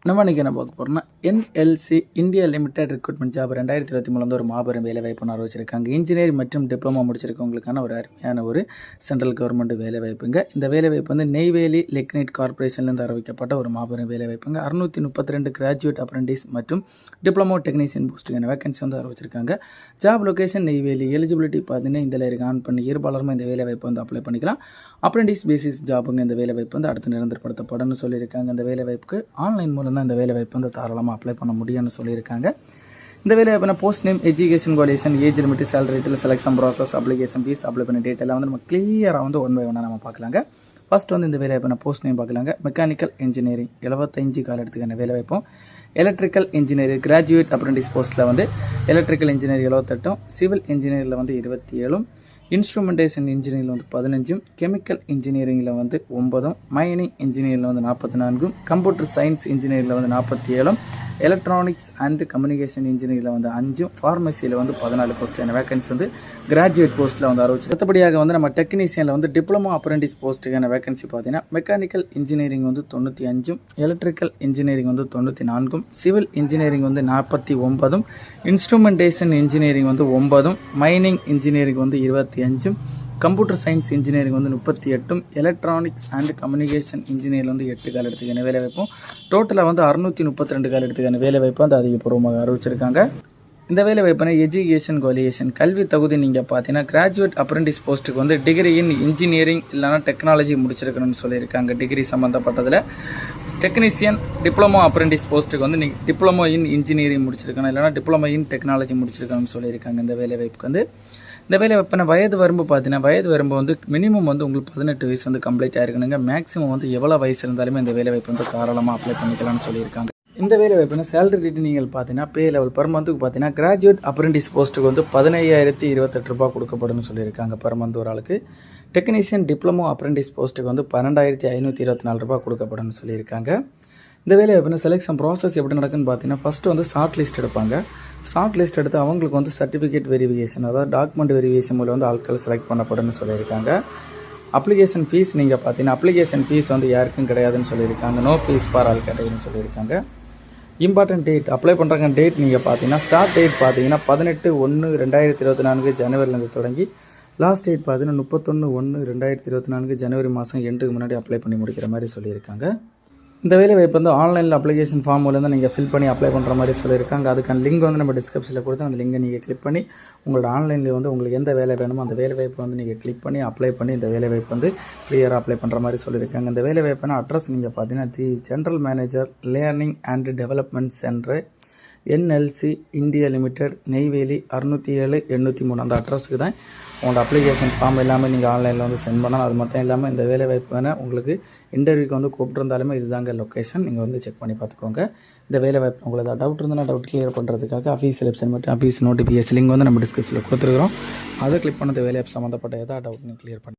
நம்ம இன்றைக்கி என்ன பார்க்க போகிறோம்னா NLC India limited recruitment job 2023 ஒரு மாபெரும் வேலைவாய்ப்பு அறிவிச்சிருக்காங்க. இன்ஜினியரிங் மற்றும் டிப்ளமோ முடிச்சிருக்கவங்களுக்கான ஒரு அருமையான ஒரு சென்ட்ரல் கவர்மெண்ட் வேலைவாய்ப்புங்க. இந்த வேலைவாய்ப்பு வந்து நெய்வேலி லிக்னைட் கார்பரேஷன்லேருந்து அறிவிக்கப்பட்ட ஒரு மாபெரும் வேலைவாய்ப்புங்க. 632 கிராஜுவேட் அப்ரெண்டிஸ் மற்றும் டிப்ளமோ டெக்னீஷியன் போஸ்ட்டுக்கான வேகன்சி வந்து அறிவிச்சிருக்காங்க. Job location Neyveli. எலிஜிபிலிட்டி பார்த்தீங்கன்னா இந்த லேருக்கு ஆன் பண்ணி இருபாலருமே இந்த வேலைவாய்ப்பு வந்து அப்ளை பண்ணிக்கலாம். அப்ரெண்டிஸ் பேசிஸ் ஜாப்புங்க. இந்த வேலைவாய்ப்பு வந்து அடுத்து நிரந்தரப்படுத்தப்படும்னு சொல்லியிருக்காங்க. இந்த வேலைவாய்ப்புக்கு ஆன்லைன் மூலம் தான் இந்த வேலைவாய்ப்பு வந்து தாராளமாக அப்ளை பண்ண முடியும்னு சொல்லியிருக்காங்க. இந்த வேலைவாய்ப்புனா post name, education qualification, age limit, salary detail, selection process, application fees, apply பண்ண டேட் எல்லாம் வந்து நம்ம கிளியராக வந்து ஒன் பை ஒன்னாக நம்ம பார்க்கலாங்க. ஃபர்ஸ்ட் வந்து இந்த வேலைவாய்ப்பு போஸ்ட் நேம் பார்க்கலாங்க. மெக்கானிக்கல் இன்ஜினியரிங் 75 கால எடுத்துக்கான வேலைவாய்ப்பும். எலக்ட்ரிக்கல் இன்ஜினியரிங் கிராஜுவேட் அப்ரெண்டிஸ் போஸ்ட்டில் வந்து எலக்ட்ரிக்கல் இன்ஜினியரிங் 78, சிவில் இன்ஜினியரிங்கில் வந்து 27, இன்ஸ்ட்ருமெண்டேஷன் இன்ஜினியரிங்கில் வந்து 15, கெமிக்கல் இன்ஜினியரிங்கில் வந்து 9, மைனிங் இன்ஜினியரிங்கில் வந்து 44, கம்ப்யூட்டர் சயின்ஸ் இன்ஜினியரிங்கில் வந்து 47, எலக்ட்ரானிக்ஸ் அண்ட் கம்யூனிகேஷன் இன்ஜினியரிங்கில் வந்து 5, ஃபார்மசியில் வந்து 14 போஸ்ட்டான வேகன்சி வந்து கிராஜுவேட் போஸ்ட்டில் வந்து அறிவிச்சு. அடுத்தபடியாக வந்து நம்ம டெக்னீஷியனில் வந்து டிப்ளமோ அப்ரெண்டிஸ் போஸ்ட்டுக்கான வேகன்சி பார்த்தீங்கன்னா மெக்கானிக்கல் இன்ஜினியரிங் வந்து 95, எலக்ட்ரிக்கல் இன்ஜினியரிங் வந்து 94, சிவில் இன்ஜினியரிங் வந்து 49, இன்ஸ்ட்ருமெண்டேஷன் இன்ஜினியரிங் வந்து 9, மைனிங் இன்ஜினியரிங் வந்து 25, கம்ப்யூட்டர் சயின்ஸ் இன்ஜினியரிங் வந்து 38, எலக்ட்ரானிக்ஸ் அண்ட் கம்யூனிகேஷன் இன்ஜினியரிங் வந்து 8 கால எடுத்துக்கான வேலைவாய்ப்பும். டோட்டலாக வந்து 632 கால எடுத்துக்கான வேலைவாய்ப்பு வந்து அதிகபூர்வமாக அறிவிச்சிருக்காங்க. இந்த வேலைவாய்ப்புனா எஜுகேஷன் குவாலிஃபிகேஷன் கல்வி தகுதி நீங்கள் பார்த்தீங்கன்னா கிராஜுவேட் அப்ரெண்டிஸ் போஸ்ட்டுக்கு வந்து டிகிரி இன் இன்ஜினியரிங் இல்லைனா டெக்னாலஜி முடிச்சிருக்கணும்னு சொல்லியிருக்காங்க. டிகிரி சம்மந்தப்பட்டதில் டெக்னீஷியன் டிப்ளமோ அப்ரெண்டிஸ் போஸ்ட்டுக்கு வந்து நீங்கள் டிப்ளமோ இன் இன்ஜினியரிங் முடிச்சிருக்கணும் இல்லைனா டிப்ளமோ இன் டெக்னாலஜி முடிச்சிருக்கணும்னு சொல்லியிருக்காங்க. இந்த வேலைவாய்ப்புக்கு வந்து இந்த வேலைவாய்ப்புனா வயது வரம்பு பார்த்தீங்கன்னா வயது வரம்பு வந்து மினிமம் வந்து உங்களுக்கு 18 வயசு வந்து கம்ப்ளீட் ஆயிருக்கணுங்க. மேக்ஸிமம் வந்து எவ்வளோ வயசு இருந்தாலுமே இந்த வேலைவாய்ப்பு வந்து தாராளமாக அப்ளை பண்ணிக்கலாம்னு சொல்லியிருக்காங்க. இந்த வேலைவாய்ப்புனா சேலரி ரேட்டு நீங்கள் பார்த்தீங்கன்னா பே லெவல் பர் மந்த்துக்கு பார்த்தீங்கன்னா கிராஜுவேட் அப்ரெண்டிஸ் போஸ்ட்டுக்கு வந்து 15,028 ரூபாய் கொடுக்கப்படும்னு சொல்லியிருக்காங்க பர் மந்த் ஒரு ஆளுக்கு. டெக்னீஷியன் டிப்ளமோ அப்ரெண்டிஸ் போஸ்ட்டுக்கு வந்து 12,524 ரூபாய் கொடுக்கப்படும்னு சொல்லியிருக்காங்க. இந்த வேலைவாய்ப்புனா செலெக்ஷன் ப்ராசஸ் எப்படி நடக்குன்னு பார்த்தீங்கன்னா ஃபஸ்ட்டு வந்து ஷார்ட் லிஸ்ட் எடுப்பாங்க. ஷார்ட் லிஸ்ட் எடுத்து அவங்களுக்கு வந்து சர்டிஃபிகேட் வெரிஃபிகேஷன் அதாவது டாக்குமெண்ட் வெரிஃபிகேஷன் மூலம் வந்து ஆட்கள் செலக்ட் பண்ணப்படும்னு சொல்லியிருக்காங்க. அப்ளிகேஷன் ஃபீஸ் நீங்கள் பார்த்தீங்கன்னா அப்ளிகேஷன் ஃபீஸ் வந்து யாருக்கும் கிடையாதுன்னு சொல்லியிருக்காங்க. நோ ஃபீஸ் ஃபார் ஆல் கேட்டகரின்னு சொல்லியிருக்காங்க. இம்பார்ட்டன்ட் டேட் அப்ளை பண்ணுறாங்க டேட் நீங்கள் பார்த்தீங்கன்னா ஸ்டார்ட் டேட் பார்த்தீங்கன்னா 18/1/2024 ஜனவரிலேருந்து தொடங்கி லாஸ்ட் டேட் பார்த்தீங்கன்னா 31/1/2024 ஜனவரி மாதம் எண்டுக்கு முன்னாடி அப்ளை பண்ணி முடிக்கிற மாதிரி சொல்லியிருக்காங்க. இந்த வேலைவாய்ப்பு வந்து ஆன்லைனில் அப்ளிகேஷன் ஃபார்ம் மூலம் நீங்கள் ஃபில் பண்ணி அப்ளை பண்ணுற மாதிரி சொல்லியிருக்காங்க. அதுக்கான லிங்க் வந்து நம்ம டிஸ்கிரிப்ஷனில் கொடுத்து அந்த லிங்கை நீங்கள் கிளிக் பண்ணி உங்களோட ஆன்லைனில் வந்து உங்களுக்கு எந்த வேலை வேணுமோ அந்த வேலைவாய்ப்பு வந்து நீங்கள் கிளிக் பண்ணி அப்ளை பண்ணி இந்த வேலைவாய்ப்பு வந்து கிளியராக அப்ளை பண்ணுற மாதிரி சொல்லியிருக்காங்க. இந்த வேலைவாய்ப்புனா அட்ரஸ் நீங்கள் பார்த்தீங்கன்னா தி general manager learning and development centre NLC India limited Neyveli 607-803 அந்த அட்ரஸுக்கு தான் உங்களோட அப்ளிகேஷன் ஃபார்ம் எல்லாமே நீங்கள் ஆன்லைனில் வந்து சென்ட் பண்ணலாம். அது மட்டும் இல்லாமல் இந்த வேலைவாய்ப்பு வேணால் உங்களுக்கு இன்டர்வியூக்கு வந்து கூப்பிட்டுருந்தாலுமே இதுதாங்க லொக்கேஷன், நீங்கள் வந்து செக் பண்ணி பார்த்துக்கோங்க. இந்த வேலைவாய்ப்பு உங்களுக்கு ஏதாவது டவுட் இருந்தால் டவுட் கிளியர் பண்ணுறதுக்காக அஃபீஷியல் வெப்சைட் மற்றும் அஃபீஷியல் நோட்டிஃபிகேஷன் லிங்க் வந்து நம்ம டிஸ்கிரிப்ஷனில் கொடுத்துருக்குறோம். அதை கிளிக் பண்ணது வேலைவாய்ப்பு சம்மந்தப்பட்ட ஏதாவது டவுட் நீங்கள் கிளியர் பண்ணி